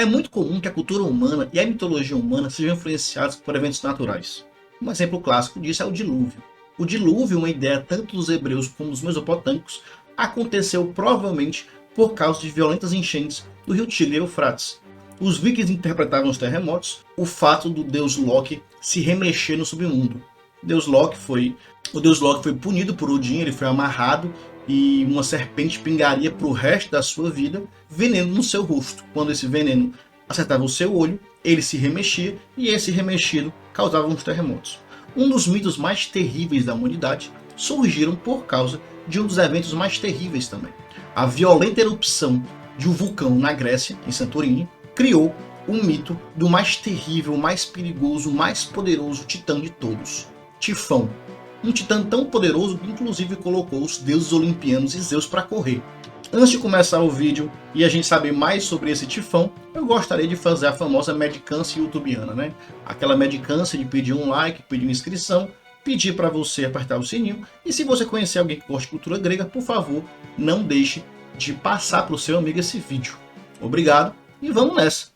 É muito comum que a cultura humana e a mitologia humana sejam influenciadas por eventos naturais. Um exemplo clássico disso é o dilúvio. O dilúvio, uma ideia tanto dos hebreus como dos mesopotâmicos, aconteceu provavelmente por causa de violentas enchentes do rio Tigre e Eufrates. Os vikings interpretavam os terremotos o fato do deus Loki se remexer no submundo. O deus Loki foi punido por Odin, ele foi amarrado e uma serpente pingaria para o resto da sua vida veneno no seu rosto. Quando esse veneno acertava o seu olho, ele se remexia e esse remexido causava uns terremotos. Um dos mitos mais terríveis da humanidade surgiram por causa de um dos eventos mais terríveis também. A violenta erupção de um vulcão na Grécia, em Santorini, criou o mito do mais terrível, mais perigoso, mais poderoso titã de todos, Tifão. Um titã tão poderoso que inclusive colocou os deuses olimpianos e Zeus para correr. Antes de começar o vídeo e a gente saber mais sobre esse Tifão, eu gostaria de fazer a famosa mendicância youtubiana, né? Aquela mendicância de pedir um like, pedir uma inscrição, pedir para você apertar o sininho. E se você conhecer alguém que gosta de cultura grega, por favor, não deixe de passar para o seu amigo esse vídeo. Obrigado e vamos nessa!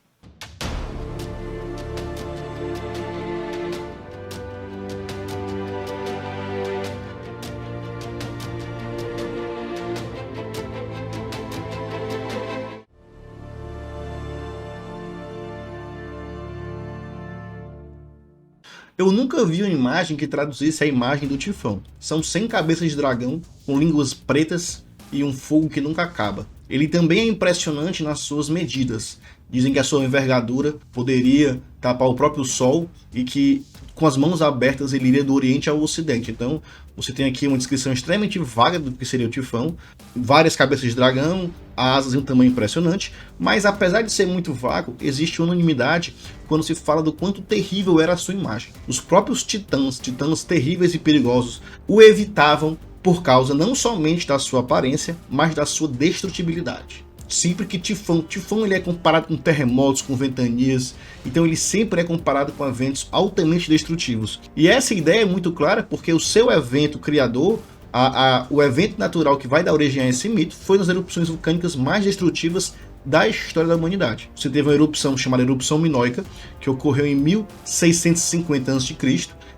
Eu nunca vi uma imagem que traduzisse a imagem do Tifão. São 100 cabeças de dragão, com línguas pretas e um fogo que nunca acaba. Ele também é impressionante nas suas medidas. Dizem que a sua envergadura poderia tapar o próprio sol e que com as mãos abertas ele iria do Oriente ao Ocidente. Então você tem aqui uma descrição extremamente vaga do que seria o Tifão. Várias cabeças de dragão, asas e um tamanho impressionante. Mas apesar de ser muito vago, existe unanimidade quando se fala do quanto terrível era a sua imagem. Os próprios titãs terríveis e perigosos, o evitavam por causa não somente da sua aparência, mas da sua destrutibilidade. Sempre que Tifão ele é comparado com terremotos, com ventanias, então ele sempre é comparado com eventos altamente destrutivos. E essa ideia é muito clara porque o seu evento criador, o evento natural que vai dar origem a esse mito, foi nas erupções vulcânicas mais destrutivas da história da humanidade. Você teve uma erupção chamada erupção minoica, que ocorreu em 1650 a.C.,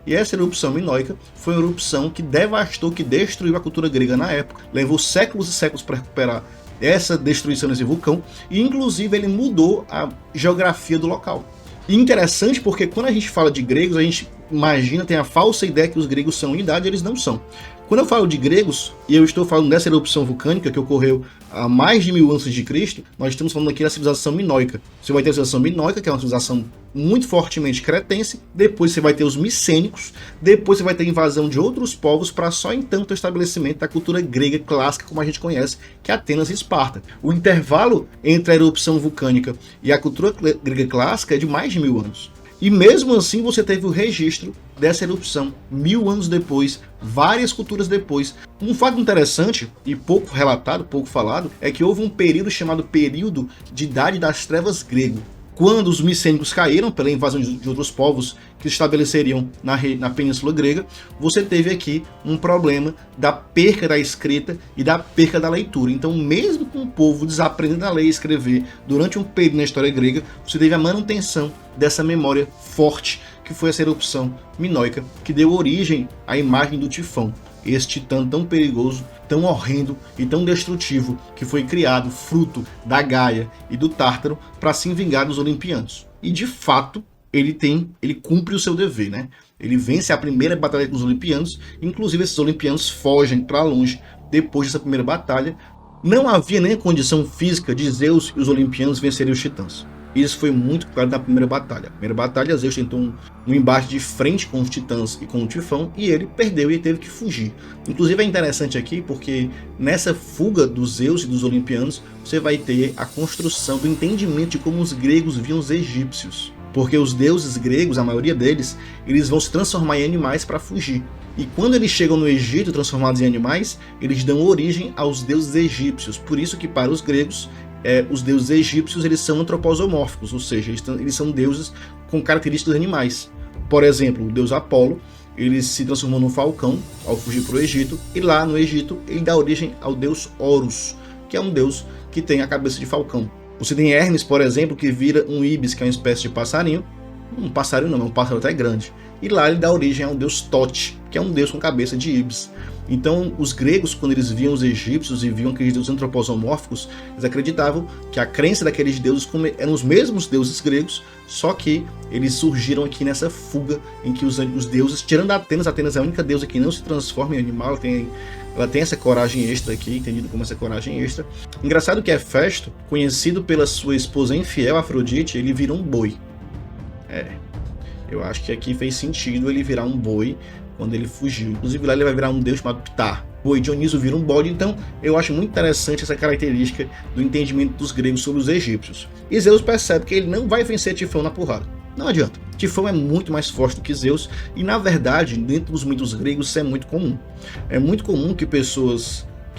e essa erupção minoica foi uma erupção que devastou, que destruiu a cultura grega na época, levou séculos e séculos para recuperar essa destruição desse vulcão, e inclusive ele mudou a geografia do local. E interessante porque quando a gente fala de gregos, a gente imagina, tem a falsa ideia que os gregos são unidade, eles não são. Quando eu falo de gregos, e eu estou falando dessa erupção vulcânica que ocorreu há mais de 1000 a.C., nós estamos falando aqui da civilização minoica. Você vai ter a civilização minoica, que é uma civilização muito fortemente cretense, depois você vai ter os micênicos, depois você vai ter a invasão de outros povos para só então ter o estabelecimento da cultura grega clássica como a gente conhece, que é Atenas e Esparta. O intervalo entre a erupção vulcânica e a cultura grega clássica é de mais de 1000 anos. E mesmo assim você teve o registro dessa erupção 1000 anos depois, várias culturas depois. Um fato interessante e pouco relatado, pouco falado, é que houve um período chamado período de Idade das Trevas grego. Quando os micênicos caíram pela invasão de outros povos que se estabeleceriam na Península Grega, você teve aqui um problema da perca da escrita e da perca da leitura. Então, mesmo com o povo desaprendendo a ler e escrever durante um período na história grega, você teve a manutenção dessa memória forte que foi essa erupção minoica, que deu origem à imagem do Tifão. Esse titã tão perigoso, tão horrendo e tão destrutivo que foi criado fruto da Gaia e do Tártaro para se vingar dos olimpianos. E de fato, ele cumpre o seu dever, né? Ele vence a primeira batalha com os olimpianos, inclusive esses olimpianos fogem para longe depois dessa primeira batalha. Não havia nem a condição física de Zeus e os olimpianos vencerem os titãs. Isso foi muito claro na primeira batalha. Na primeira batalha, Zeus tentou um embate de frente com os titãs e com o Tifão, e ele perdeu e teve que fugir. Inclusive é interessante aqui porque nessa fuga dos Zeus e dos olimpianos, você vai ter a construção do entendimento de como os gregos viam os egípcios. Porque os deuses gregos, a maioria deles, eles vão se transformar em animais para fugir. E quando eles chegam no Egito transformados em animais, eles dão origem aos deuses egípcios. Por isso que para os gregos, os deuses egípcios eles são antropomórficos, ou seja, eles são deuses com características animais. Por exemplo, o deus Apolo, ele se transformou num falcão ao fugir para o Egito, e lá no Egito ele dá origem ao deus Horus, que é um deus que tem a cabeça de falcão. Você tem Hermes, por exemplo, que vira um ibis, que é uma espécie de passarinho. Um passarinho não, é um pássaro até grande. E lá ele dá origem a um deus Tote, que é um deus com cabeça de ibis. Então, os gregos, quando eles viam os egípcios e viam aqueles deuses antropomórficos, eles acreditavam que a crença daqueles deuses eram os mesmos deuses gregos, só que eles surgiram aqui nessa fuga em que os deuses, tirando Atenas é a única deusa que não se transforma em animal, ela tem essa coragem extra aqui, entendido como essa coragem extra. Engraçado que Hefesto, conhecido pela sua esposa infiel, Afrodite, ele vira um boi. Eu acho que aqui fez sentido ele virar um boi quando ele fugiu. Inclusive lá ele vai virar um deus chamado Ptah. Boi Dioniso vira um bode, então eu acho muito interessante essa característica do entendimento dos gregos sobre os egípcios. E Zeus percebe que ele não vai vencer Tifão na porrada. Não adianta. Tifão é muito mais forte do que Zeus e, na verdade, dentro dos mitos gregos isso é muito comum. É muito comum que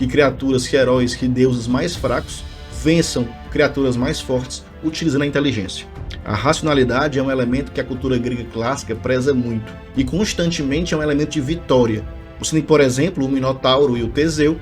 criaturas, que heróis, que deuses mais fracos vençam criaturas mais fortes utilizando a inteligência. A racionalidade é um elemento que a cultura grega clássica preza muito, e constantemente é um elemento de vitória. Você tem, por exemplo, o Minotauro e o Teseu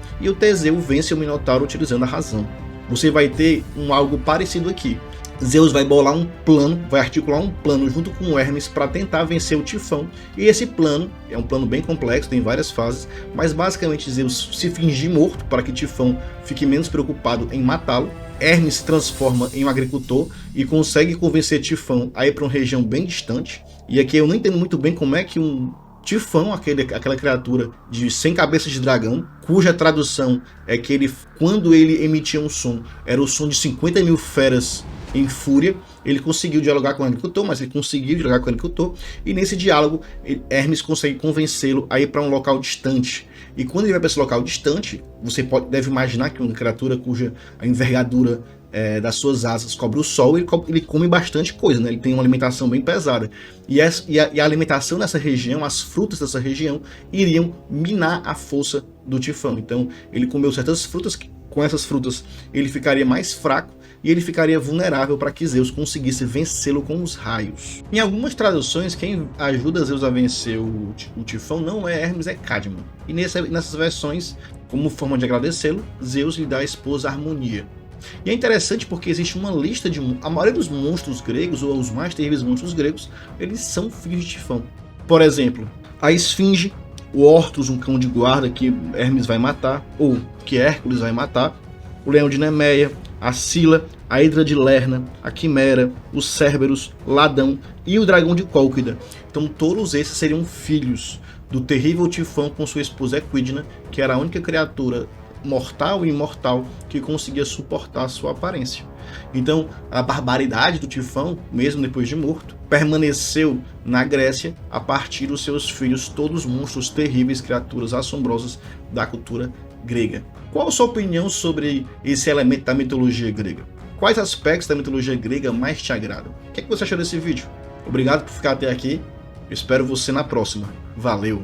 vence o Minotauro utilizando a razão. Você vai ter algo parecido aqui. Zeus vai bolar um plano, vai articular um plano junto com o Hermes para tentar vencer o Tifão, e esse plano é um plano bem complexo, tem várias fases, mas basicamente Zeus se fingir morto para que Tifão fique menos preocupado em matá-lo. Hermes se transforma em um agricultor e consegue convencer Tifão a ir para uma região bem distante, e aqui eu não entendo muito bem como é que um Tifão, aquela criatura de 100 cabeças de dragão, cuja tradução é que quando ele emitia um som, era o som de 50 mil feras em fúria. Ele conseguiu dialogar com o agricultor, mas ele conseguiu dialogar com o agricultor, e nesse diálogo Hermes consegue convencê-lo a ir para um local distante. E quando ele vai para esse local distante, você deve imaginar que uma criatura cuja a envergadura das suas asas cobre o sol, ele come bastante coisa, né? Ele tem uma alimentação bem pesada. E a alimentação nessa região, as frutas dessa região, iriam minar a força do Tifão. Então ele comeu certas frutas, com essas frutas ele ficaria mais fraco, e ele ficaria vulnerável para que Zeus conseguisse vencê-lo com os raios. Em algumas traduções, quem ajuda Zeus a vencer o Tifão não é Hermes, é Cadmo. E nessas versões, como forma de agradecê-lo, Zeus lhe dá a esposa Harmonia. E é interessante porque existe uma lista de... A maioria dos monstros gregos, ou os mais terríveis monstros gregos, eles são filhos de Tifão. Por exemplo, a Esfinge, o Ortus, um cão de guarda que Hermes vai matar, ou que Hércules vai matar, o leão de Nemeia, a Sila, a Hidra de Lerna, a Quimera, os Cérberos, Ladão e o dragão de Cólquida. Então todos esses seriam filhos do terrível Tifão com sua esposa Equidna, que era a única criatura mortal e imortal que conseguia suportar sua aparência. Então a barbaridade do Tifão, mesmo depois de morto, permaneceu na Grécia a partir dos seus filhos, todos monstros terríveis, criaturas assombrosas da cultura grega. Qual a sua opinião sobre esse elemento da mitologia grega? Quais aspectos da mitologia grega mais te agradam? O que você achou desse vídeo? Obrigado por ficar até aqui. Eu espero você na próxima. Valeu!